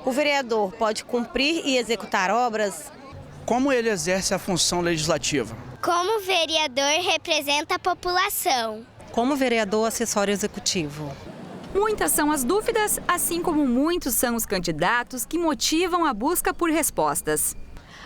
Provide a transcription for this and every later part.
O vereador pode cumprir e executar obras? Como ele exerce a função legislativa? Como o vereador representa a população? Como vereador assessor executivo? Muitas são as dúvidas, assim como muitos são os candidatos que motivam a busca por respostas.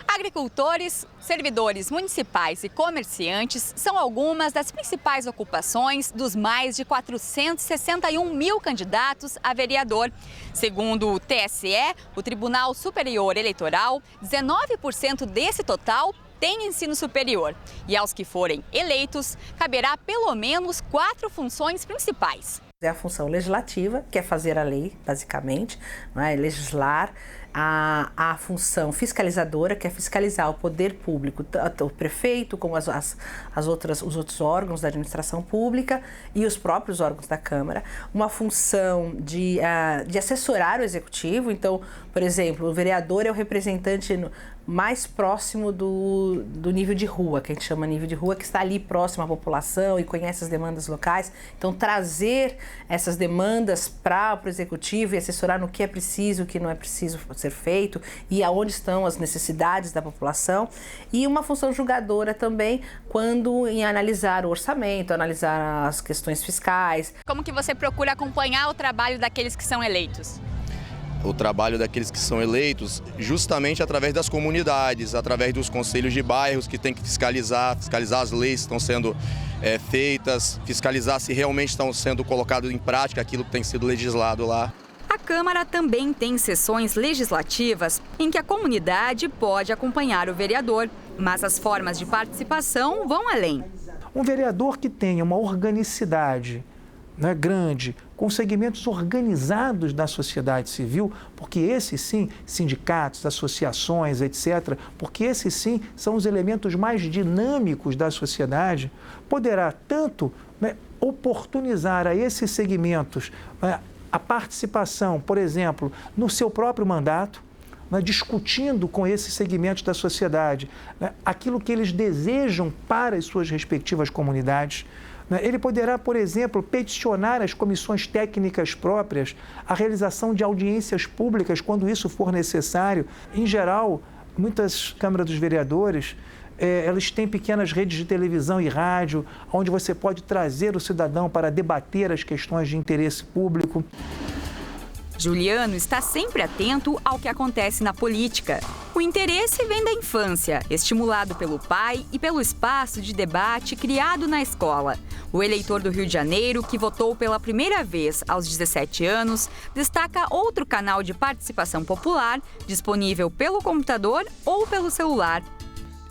Agricultores, servidores municipais e comerciantes são algumas das principais ocupações dos mais de 461 mil candidatos a vereador. Segundo o TSE, o Tribunal Superior Eleitoral, 19% desse total tem ensino superior. E aos que forem eleitos, caberá pelo menos 4 funções principais. É a função legislativa, que é fazer a lei, basicamente, não é? Legislar. A função fiscalizadora, que é fiscalizar o poder público, tanto o prefeito como os outros órgãos da administração pública e os próprios órgãos da Câmara. Uma função de assessorar o executivo, então, por exemplo, o vereador é o representante mais próximo do nível de rua, que a gente chama nível de rua, que está ali próximo à população e conhece as demandas locais. Então, trazer essas demandas para o executivo e assessorar no que é preciso, o que não é preciso ser feito e aonde estão as necessidades da população. E uma função julgadora também, quando em analisar o orçamento, analisar as questões fiscais. Como que você procura acompanhar o trabalho daqueles que são eleitos? O trabalho daqueles que são eleitos justamente através das comunidades, através dos conselhos de bairros que tem que fiscalizar as leis que estão sendo feitas, fiscalizar se realmente estão sendo colocados em prática aquilo que tem sido legislado lá. A Câmara também tem sessões legislativas em que a comunidade pode acompanhar o vereador, mas as formas de participação vão além. Um vereador que tenha uma organicidade, né, grande, com segmentos organizados da sociedade civil, porque esses sim, sindicatos, associações, etc., porque esses sim são os elementos mais dinâmicos da sociedade, poderá tanto, né, oportunizar a esses segmentos, né, a participação, por exemplo, no seu próprio mandato, né, discutindo com esses segmentos da sociedade, né, aquilo que eles desejam para as suas respectivas comunidades. Ele poderá, por exemplo, peticionar as comissões técnicas próprias a realização de audiências públicas quando isso for necessário. Em geral, muitas câmaras dos vereadores, elas têm pequenas redes de televisão e rádio, onde você pode trazer o cidadão para debater as questões de interesse público. Juliano está sempre atento ao que acontece na política. O interesse vem da infância, estimulado pelo pai e pelo espaço de debate criado na escola. O eleitor do Rio de Janeiro, que votou pela primeira vez aos 17 anos, destaca outro canal de participação popular, disponível pelo computador ou pelo celular.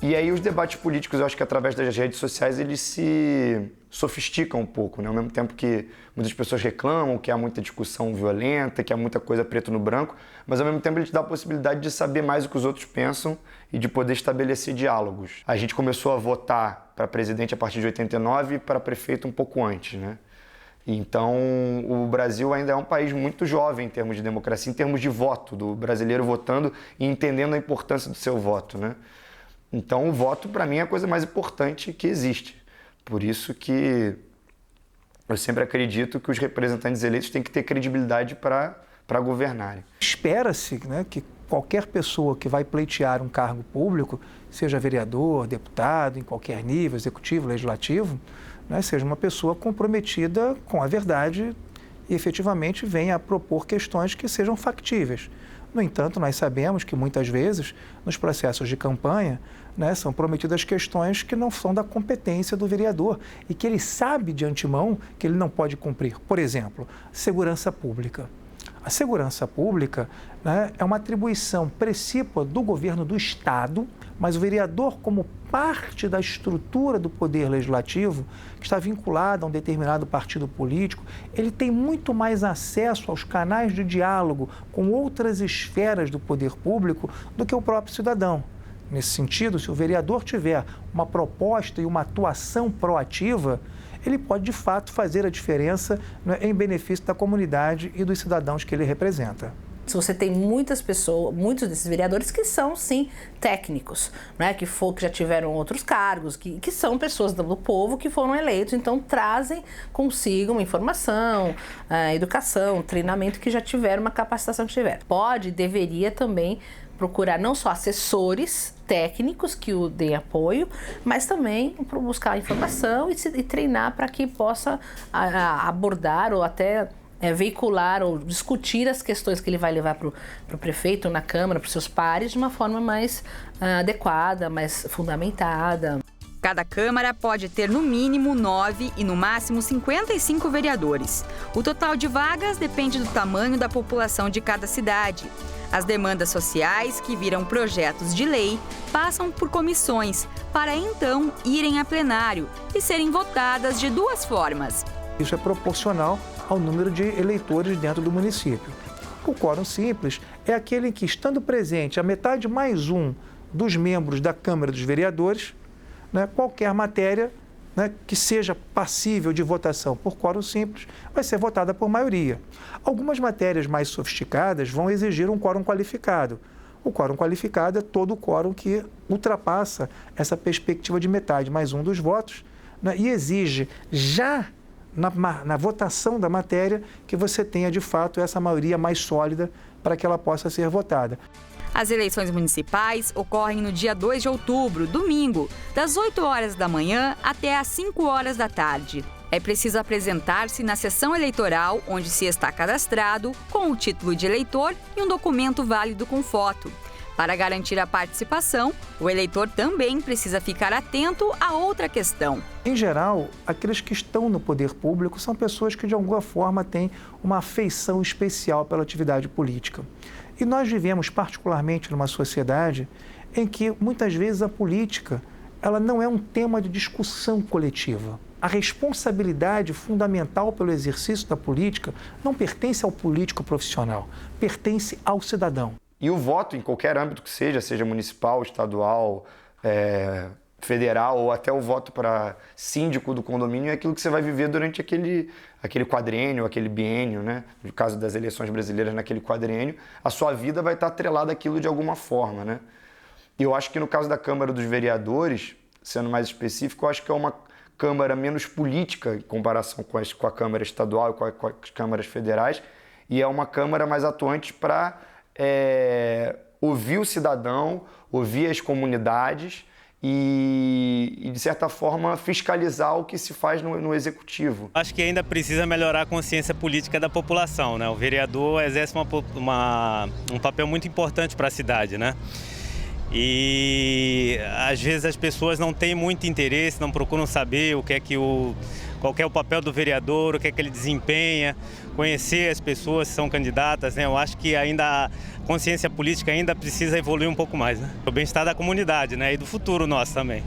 E aí os debates políticos, eu acho que através das redes sociais, eles se sofisticam um pouco, né? Ao mesmo tempo que muitas pessoas reclamam que há muita discussão violenta, que há muita coisa preto no branco, mas ao mesmo tempo ele te dá a possibilidade de saber mais o que os outros pensam e de poder estabelecer diálogos. A gente começou a votar para presidente a partir de 89 e para prefeito um pouco antes, né? Então, o Brasil ainda é um país muito jovem em termos de democracia, em termos de voto, do brasileiro votando e entendendo a importância do seu voto, né? Então, o voto, para mim, é a coisa mais importante que existe. Por isso que eu sempre acredito que os representantes eleitos têm que ter credibilidade para governarem. Espera-se, né, que qualquer pessoa que vai pleitear um cargo público, seja vereador, deputado, em qualquer nível, executivo, legislativo, né, seja uma pessoa comprometida com a verdade e efetivamente venha a propor questões que sejam factíveis. No entanto, nós sabemos que muitas vezes, nos processos de campanha, né, são prometidas questões que não são da competência do vereador e que ele sabe de antemão que ele não pode cumprir. Por exemplo, segurança pública. A segurança pública, né, é uma atribuição precípua do governo do Estado, mas o vereador, como parte da estrutura do poder legislativo, que está vinculado a um determinado partido político, ele tem muito mais acesso aos canais de diálogo com outras esferas do poder público do que o próprio cidadão. Nesse sentido, se o vereador tiver uma proposta e uma atuação proativa, ele pode, de fato, fazer a diferença, né, em benefício da comunidade e dos cidadãos que ele representa. Se você tem muitas pessoas, muitos desses vereadores que são, sim, técnicos, né? Que já tiveram outros cargos, que são pessoas do povo que foram eleitos, então trazem consigo uma informação, educação, treinamento, que já tiveram uma capacitação que tiveram. Deveria também procurar não só assessores técnicos que o deem apoio, mas também buscar informação e treinar para que possa abordar ou até veicular ou discutir as questões que ele vai levar para o prefeito, na Câmara, para os seus pares, de uma forma mais adequada, mais fundamentada. Cada Câmara pode ter no mínimo 9 e no máximo 55 vereadores. O total de vagas depende do tamanho da população de cada cidade. As demandas sociais, que viram projetos de lei, passam por comissões, para então irem a plenário e serem votadas de duas formas. Isso é proporcional ao número de eleitores dentro do município. O quórum simples é aquele em que, estando presente a metade mais um dos membros da Câmara dos Vereadores, né, qualquer matéria, né, que seja passível de votação por quórum simples vai ser votada por maioria. Algumas matérias mais sofisticadas vão exigir um quórum qualificado. O quórum qualificado é todo o quórum que ultrapassa essa perspectiva de metade mais um dos votos, né, e exige já na votação da matéria que você tenha de fato essa maioria mais sólida para que ela possa ser votada. As eleições municipais ocorrem no dia 2 de outubro, domingo, das 8 horas da manhã até às 5 horas da tarde. É preciso apresentar-se na sessão eleitoral onde se está cadastrado, com o título de eleitor e um documento válido com foto. Para garantir a participação, o eleitor também precisa ficar atento a outra questão. Em geral, aqueles que estão no poder público são pessoas que de alguma forma têm uma afeição especial pela atividade política. E nós vivemos particularmente numa sociedade em que muitas vezes a política ela não é um tema de discussão coletiva. A responsabilidade fundamental pelo exercício da política não pertence ao político profissional, pertence ao cidadão. E o voto, em qualquer âmbito que seja municipal, estadual, federal ou até o voto para síndico do condomínio, é aquilo que você vai viver durante aquele quadriênio, aquele biênio, né? No caso das eleições brasileiras, naquele quadriênio, a sua vida vai estar atrelada àquilo de alguma forma, né? E eu acho que no caso da Câmara dos Vereadores, sendo mais específico, eu acho que é uma Câmara menos política em comparação com a Câmara Estadual e com as câmaras federais, e é uma Câmara mais atuante para ouvir o cidadão, ouvir as comunidades e, de certa forma, fiscalizar o que se faz no executivo. Acho que ainda precisa melhorar a consciência política da população, né? O vereador exerce um papel muito importante para a cidade, né? E às vezes as pessoas não têm muito interesse, não procuram saber qual é o papel do vereador, o que é que ele desempenha, conhecer as pessoas que são candidatas, né? Eu acho que ainda a consciência política ainda precisa evoluir um pouco mais, né? O bem-estar da comunidade, né? E do futuro nosso também.